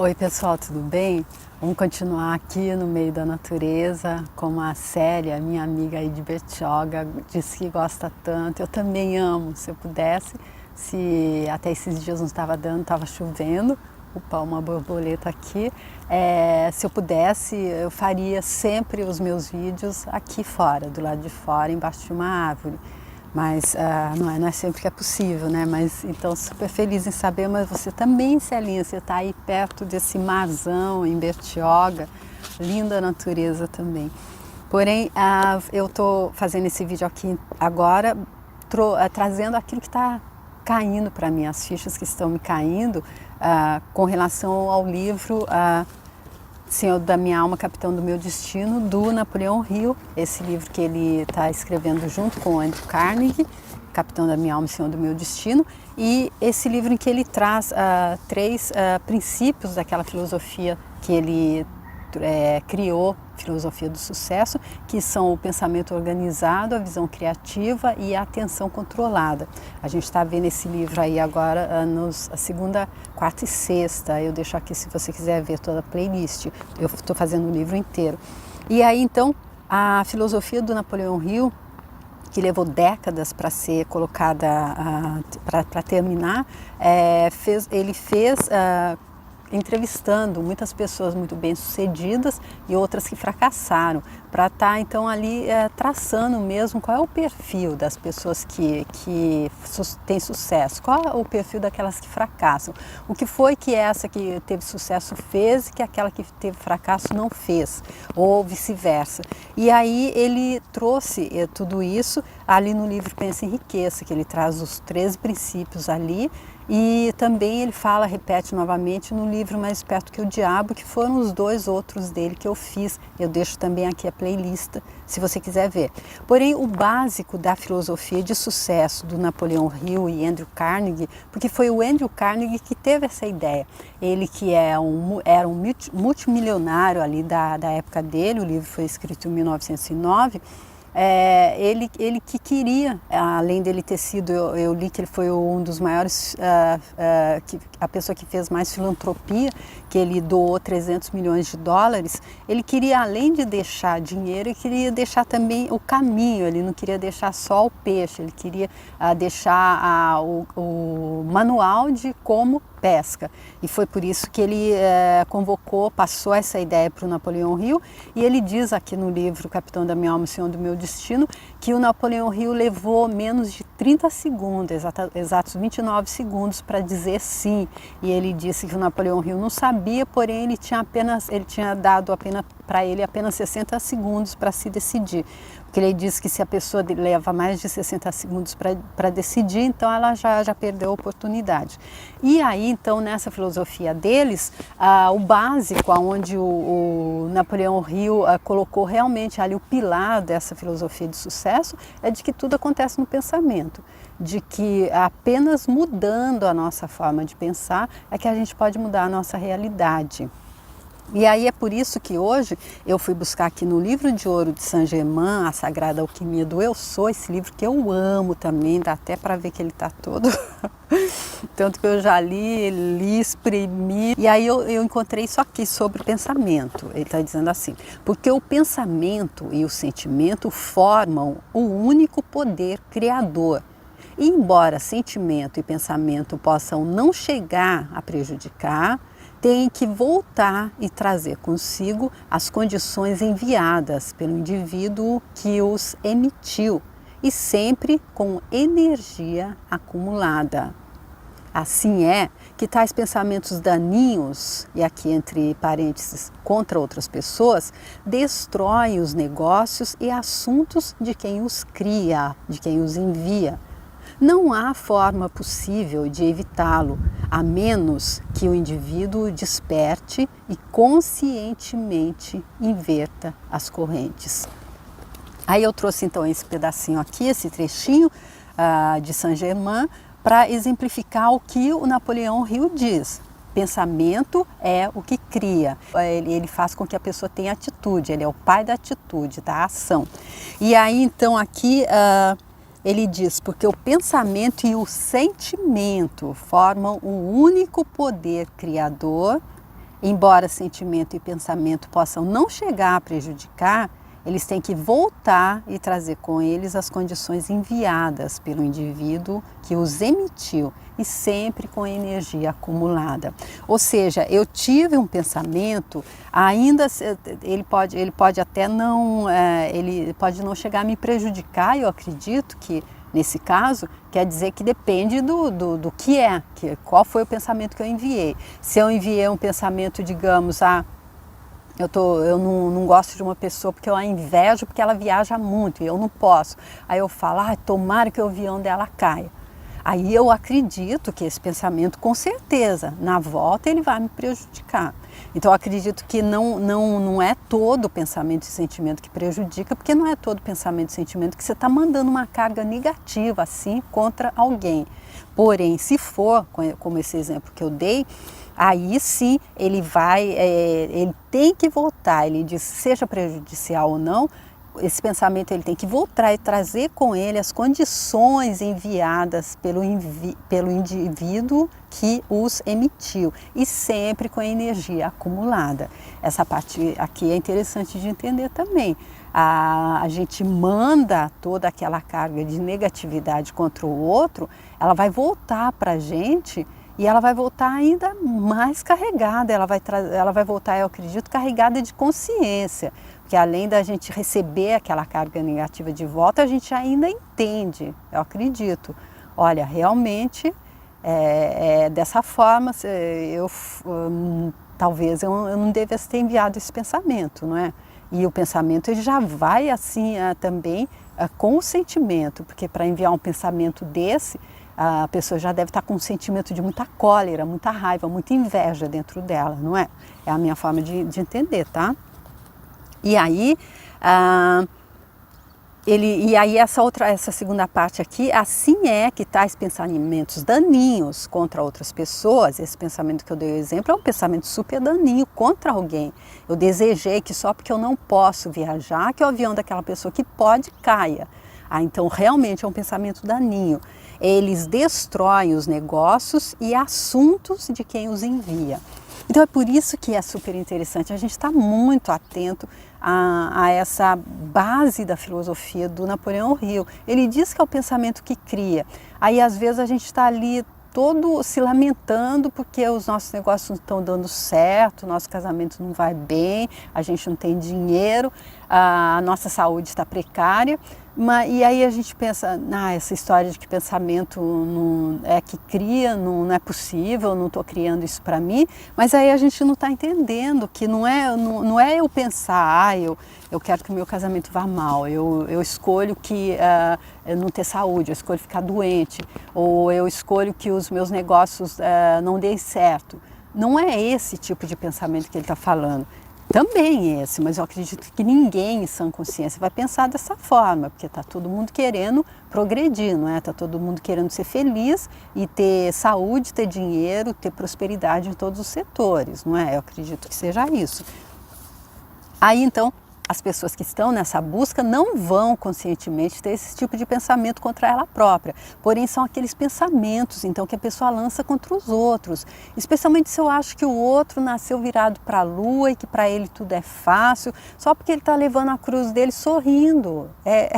Oi pessoal, tudo bem? Vamos continuar aqui no meio da natureza, como a Célia, minha amiga aí de Bertioga, disse que gosta tanto. Eu também amo, se eu pudesse, se até esses dias não estava dando, estava chovendo, opa, uma borboleta aqui. Se eu pudesse, eu faria sempre os meus vídeos aqui fora, do lado de fora, embaixo de uma árvore. Mas não é sempre que é possível, né? Mas então super feliz em saber, mas você também, Celinha, você está aí perto desse marzão em Bertioga, linda natureza também. Porém, eu estou fazendo esse vídeo aqui agora, trazendo aquilo que está caindo para mim, as fichas que estão me caindo com relação ao livro Senhor da Minha Alma, Capitão do Meu Destino, do Napoleão Hill, esse livro que ele está escrevendo junto com o Andrew Carnegie, Capitão da Minha Alma, Senhor do Meu Destino, e esse livro em que ele traz três princípios daquela filosofia que ele criou, filosofia do sucesso, que são o pensamento organizado, a visão criativa e a atenção controlada. A gente está vendo esse livro aí agora a segunda, quarta e sexta. Eu deixo aqui se você quiser ver toda a playlist. Eu estou fazendo o livro inteiro. E aí então a filosofia do Napoleão Hill, que levou décadas para ser colocada, para terminar, ele fez entrevistando muitas pessoas muito bem-sucedidas e outras que fracassaram, para estar então ali traçando mesmo qual é o perfil das pessoas que têm sucesso, qual é o perfil daquelas que fracassam, o que foi que essa que teve sucesso fez e que aquela que teve fracasso não fez, ou vice-versa. E aí ele trouxe tudo isso ali no livro Pensa em Riqueza, que ele traz os 13 princípios ali. E também ele repete novamente no livro Mais Esperto que o Diabo, que foram os dois outros dele que eu fiz. Eu deixo também aqui a playlist, se você quiser ver. Porém, o básico da filosofia de sucesso do Napoleão Hill e Andrew Carnegie, porque foi o Andrew Carnegie que teve essa ideia. Ele que era um multimilionário ali da época dele, o livro foi escrito em 1909, ele que queria, além dele ter sido, eu li que ele foi um dos maiores, a pessoa que fez mais filantropia, que ele doou 300 milhões de dólares, ele queria, além de deixar dinheiro, ele queria deixar também o caminho, ele não queria deixar só o peixe, ele queria deixar o manual de como pesca. E foi por isso que ele passou essa ideia para o Napoleão Hill, e ele diz aqui no livro Capitão da Minha Alma, Senhor do Meu Destino, que o Napoleão Hill levou menos de 30 segundos, exatos 29 segundos para dizer sim. E ele disse que o Napoleão Hill não sabia, porém ele tinha dado para ele apenas 60 segundos para se decidir. Porque ele diz que se a pessoa leva mais de 60 segundos para decidir, então ela já perdeu a oportunidade. E aí, então, nessa filosofia deles, o básico, onde o Napoleão Hill colocou realmente ali o pilar dessa filosofia de sucesso, é de que tudo acontece no pensamento. De que apenas mudando a nossa forma de pensar é que a gente pode mudar a nossa realidade. E aí é por isso que hoje eu fui buscar aqui no livro de ouro de Saint-Germain, A Sagrada Alquimia do Eu Sou, esse livro que eu amo também, dá até para ver que ele está todo, tanto que eu já li, exprimi, e aí eu encontrei isso aqui sobre pensamento. Ele está dizendo assim: porque o pensamento e o sentimento formam o único poder criador. E embora sentimento e pensamento possam não chegar a prejudicar, tem que voltar e trazer consigo as condições enviadas pelo indivíduo que os emitiu, e sempre com energia acumulada. Assim é que tais pensamentos daninhos, e aqui entre parênteses, contra outras pessoas, destroem os negócios e assuntos de quem os cria, de quem os envia. Não há forma possível de evitá-lo, a menos que o indivíduo desperte e conscientemente inverta as correntes. Aí eu trouxe então esse pedacinho aqui, esse trechinho de Saint-Germain, para exemplificar o que o Napoleão Hill diz. Pensamento é o que cria, ele faz com que a pessoa tenha atitude, ele é o pai da atitude, da ação. E aí então aqui ele diz, porque o pensamento e o sentimento formam um único poder criador embora sentimento e pensamento possam não chegar a prejudicar, eles têm que voltar e trazer com eles as condições enviadas pelo indivíduo que os emitiu e sempre com energia acumulada. Ou seja, eu tive um pensamento, ainda ele pode até não, ele pode não chegar a me prejudicar. Eu acredito que nesse caso quer dizer que depende do que é, qual foi o pensamento que eu enviei. Se eu enviei um pensamento, digamos, eu não gosto de uma pessoa porque eu a invejo porque ela viaja muito e eu não posso. Aí eu falo, tomara que o avião dela caia. Aí eu acredito que esse pensamento, com certeza, na volta ele vai me prejudicar. Então eu acredito que não é todo pensamento e sentimento que prejudica, porque não é todo pensamento e sentimento que você está mandando uma carga negativa assim contra alguém. Porém, se for, como esse exemplo que eu dei, aí sim ele tem que voltar, ele diz, seja prejudicial ou não, esse pensamento ele tem que voltar e trazer com ele as condições enviadas pelo indivíduo que os emitiu e sempre com a energia acumulada. Essa parte aqui é interessante de entender também. A gente manda toda aquela carga de negatividade contra o outro, ela vai voltar para a gente. E ela vai voltar ainda mais carregada, ela vai voltar, eu acredito, carregada de consciência. Porque além da gente receber aquela carga negativa de volta, a gente ainda entende, eu acredito. Olha, realmente, dessa forma, talvez eu não devesse ter enviado esse pensamento, não é? E o pensamento ele já vai assim também com o sentimento, porque para enviar um pensamento desse, a pessoa já deve estar com um sentimento de muita cólera, muita raiva, muita inveja dentro dela, não é? É a minha forma de entender, tá? E aí, essa segunda parte aqui, assim é que tais pensamentos daninhos contra outras pessoas, esse pensamento que eu dei o exemplo é um pensamento super daninho contra alguém. Eu desejei que só porque eu não posso viajar, que o avião daquela pessoa que pode caia. Então realmente é um pensamento daninho. Eles destroem os negócios e assuntos de quem os envia. Então é por isso que é super interessante a gente estar muito atento a essa base da filosofia do Napoleão Hill. Ele diz que é o pensamento que cria. Aí às vezes a gente está ali todo se lamentando porque os nossos negócios não estão dando certo, nosso casamento não vai bem, a gente não tem dinheiro, a nossa saúde está precária. E aí a gente pensa, essa história de que pensamento não é que cria, não é possível, não estou criando isso para mim, mas aí a gente não está entendendo que não é eu pensar, eu quero que o meu casamento vá mal, eu escolho que eu não ter saúde, eu escolho ficar doente, ou eu escolho que os meus negócios não deem certo. Não é esse tipo de pensamento que ele está falando. Também esse, mas eu acredito que ninguém em sã consciência vai pensar dessa forma, porque está todo mundo querendo progredir, não é? Está todo mundo querendo ser feliz e ter saúde, ter dinheiro, ter prosperidade em todos os setores, não é? Eu acredito que seja isso. Aí então, as pessoas que estão nessa busca não vão conscientemente ter esse tipo de pensamento contra ela própria, porém são aqueles pensamentos então que a pessoa lança contra os outros, especialmente se eu acho que o outro nasceu virado para a lua e que para ele tudo é fácil, só porque ele está levando a cruz dele sorrindo, é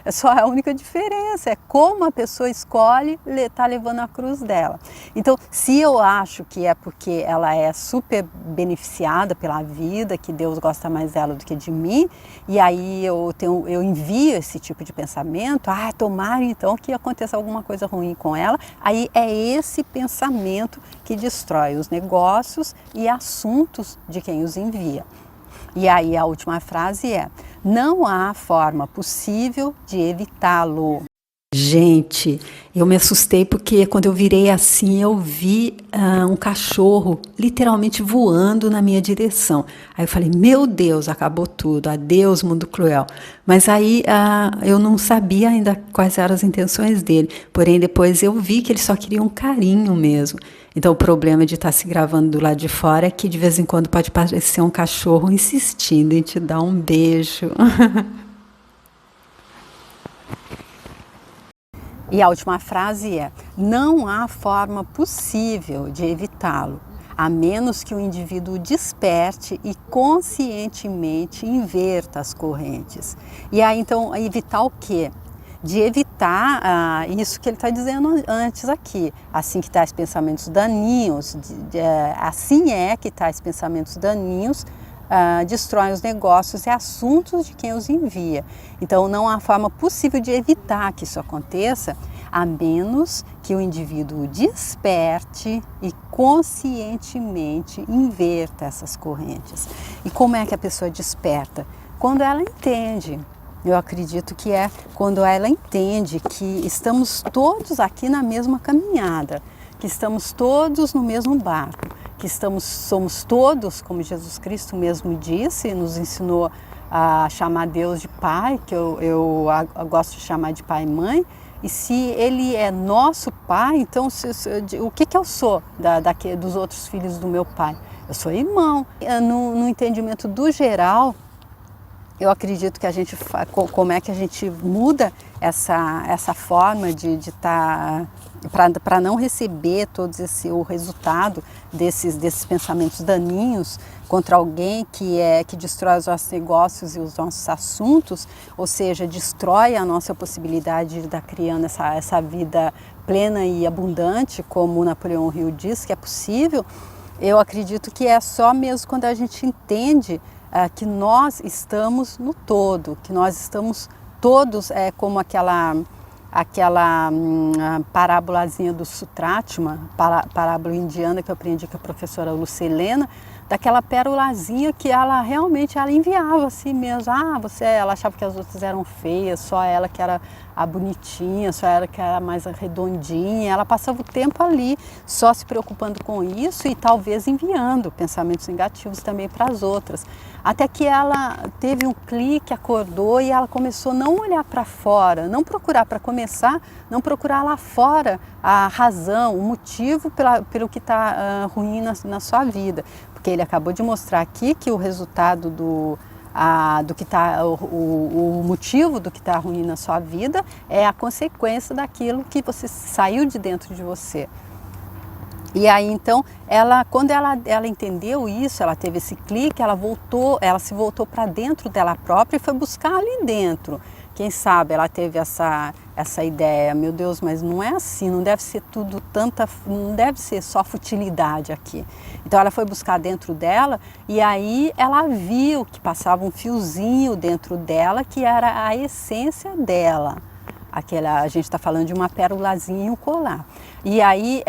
só a única diferença, é como a pessoa escolhe estar levando a cruz dela. Então se eu acho que é porque ela é super beneficiada pela vida, que Deus gosta mais dela do que de mim, e aí eu envio esse tipo de pensamento, tomara então que aconteça alguma coisa ruim com ela, aí é esse pensamento que destrói os negócios e assuntos de quem os envia. E aí a última frase é, não há forma possível de evitá-lo. Gente, eu me assustei porque quando eu virei assim, eu vi um cachorro literalmente voando na minha direção. Aí eu falei, meu Deus, acabou tudo, adeus mundo cruel. Mas aí eu não sabia ainda quais eram as intenções dele, porém depois eu vi que ele só queria um carinho mesmo. Então o problema de estar se gravando do lado de fora é que de vez em quando pode parecer um cachorro insistindo em te dar um beijo. E a última frase é, não há forma possível de evitá-lo. a menos que o indivíduo desperte e conscientemente inverta as correntes. E aí então evitar o quê? De evitar isso que ele está dizendo antes aqui, assim que tais pensamentos daninhos, assim é que tais pensamentos daninhos destroem os negócios e assuntos de quem os envia. Então não há forma possível de evitar que isso aconteça, a menos que o indivíduo desperte e conscientemente inverta essas correntes. E como é que a pessoa desperta? Quando ela entende. Eu acredito que é quando ela entende que estamos todos aqui na mesma caminhada, que estamos todos no mesmo barco, que somos todos, como Jesus Cristo mesmo disse, nos ensinou a chamar Deus de Pai, que eu gosto de chamar de Pai e Mãe. E se Ele é nosso Pai, então o que eu sou dos outros filhos do meu Pai? Eu sou irmão. No entendimento do geral, eu acredito que como é que a gente muda essa forma de estar, para não receber o resultado desses pensamentos daninhos contra alguém que destrói os nossos negócios e os nossos assuntos, ou seja, destrói a nossa possibilidade de estar criando essa vida plena e abundante, como o Napoleão Hill diz que é possível. Eu acredito que é só mesmo quando a gente entende que nós estamos no todo, que nós estamos todos, como aquela parábolazinha do Sutratma, parábola indiana que eu aprendi com a professora Lucilena, daquela pérolazinha que ela realmente enviava assim mesmo. Ela achava que as outras eram feias, só ela que era a bonitinha, só ela que era mais redondinha. Ela passava o tempo ali só se preocupando com isso e talvez enviando pensamentos negativos também para as outras. Até que ela teve um clique, acordou e ela começou a não olhar para fora, não procurar, para começar, não procurar lá fora a razão, o motivo pelo que está ruim na sua vida. Porque ele acabou de mostrar aqui que o resultado do que está, o motivo do que está ruim na sua vida é a consequência daquilo que você saiu de dentro de você. E aí então, quando ela entendeu isso, ela teve esse clique, ela se voltou para dentro dela própria e foi buscar ali dentro. Quem sabe ela teve essa ideia, meu Deus, mas não é assim, não deve ser não deve ser só futilidade aqui. Então ela foi buscar dentro dela e aí ela viu que passava um fiozinho dentro dela que era a essência dela. A gente está falando de uma pérolazinha e um colar. E aí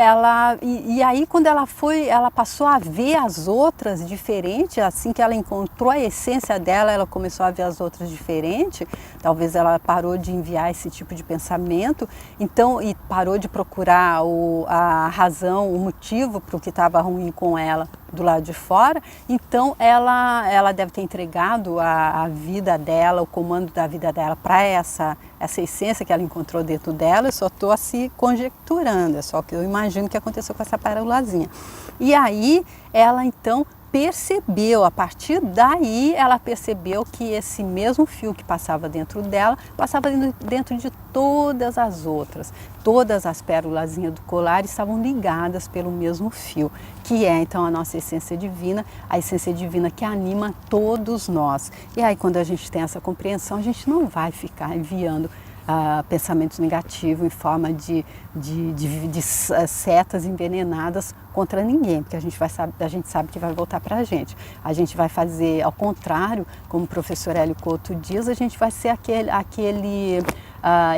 quando ela passou a ver as outras diferentes, assim que ela encontrou a essência dela, ela começou a ver as outras diferentes. Talvez ela parou de enviar esse tipo de pensamento, então, e parou de procurar a razão, o motivo para o que estava ruim com ela do lado de fora. Então ela deve ter entregado a vida dela, o comando da vida dela para essa essência que ela encontrou dentro dela. Eu só estou assim conjecturando, é só que eu imagino que aconteceu com essa pérolazinha. E aí ela então percebeu, a partir daí ela percebeu que esse mesmo fio que passava dentro dela, passava dentro de todas as outras. Todas as pérolazinhas do colar estavam ligadas pelo mesmo fio, que é então a nossa essência divina, a essência divina que anima todos nós. E aí quando a gente tem essa compreensão, a gente não vai ficar enviando pensamentos negativos em forma de setas envenenadas contra ninguém, porque a gente sabe que vai voltar para a gente. A gente vai fazer ao contrário, como o professor Hélio Couto diz, a gente vai ser aquele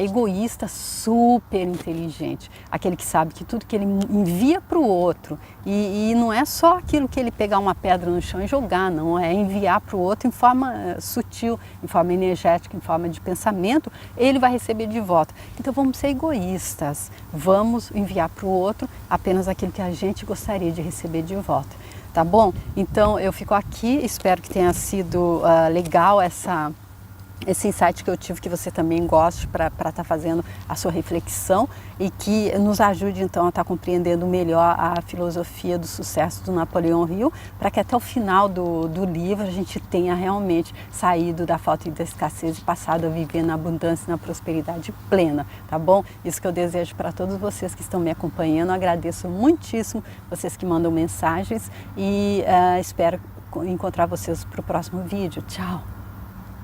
egoísta super inteligente, aquele que sabe que tudo que ele envia para o outro, e não é só aquilo que ele pegar uma pedra no chão e jogar, não, é enviar para o outro em forma sutil, em forma energética, em forma de pensamento, ele vai receber de volta. Então vamos ser egoístas, vamos enviar para o outro apenas aquilo que a gente gostaria de receber de volta. Tá bom? Então eu fico aqui, espero que tenha sido legal esse insight que eu tive, que você também goste para estar fazendo a sua reflexão e que nos ajude então a estar compreendendo melhor a filosofia do sucesso do Napoleão Hill, para que até o final do livro a gente tenha realmente saído da falta e da escassez e passado a viver na abundância e na prosperidade plena, tá bom? Isso que eu desejo para todos vocês que estão me acompanhando. Eu agradeço muitíssimo vocês que mandam mensagens e espero encontrar vocês para o próximo vídeo. Tchau!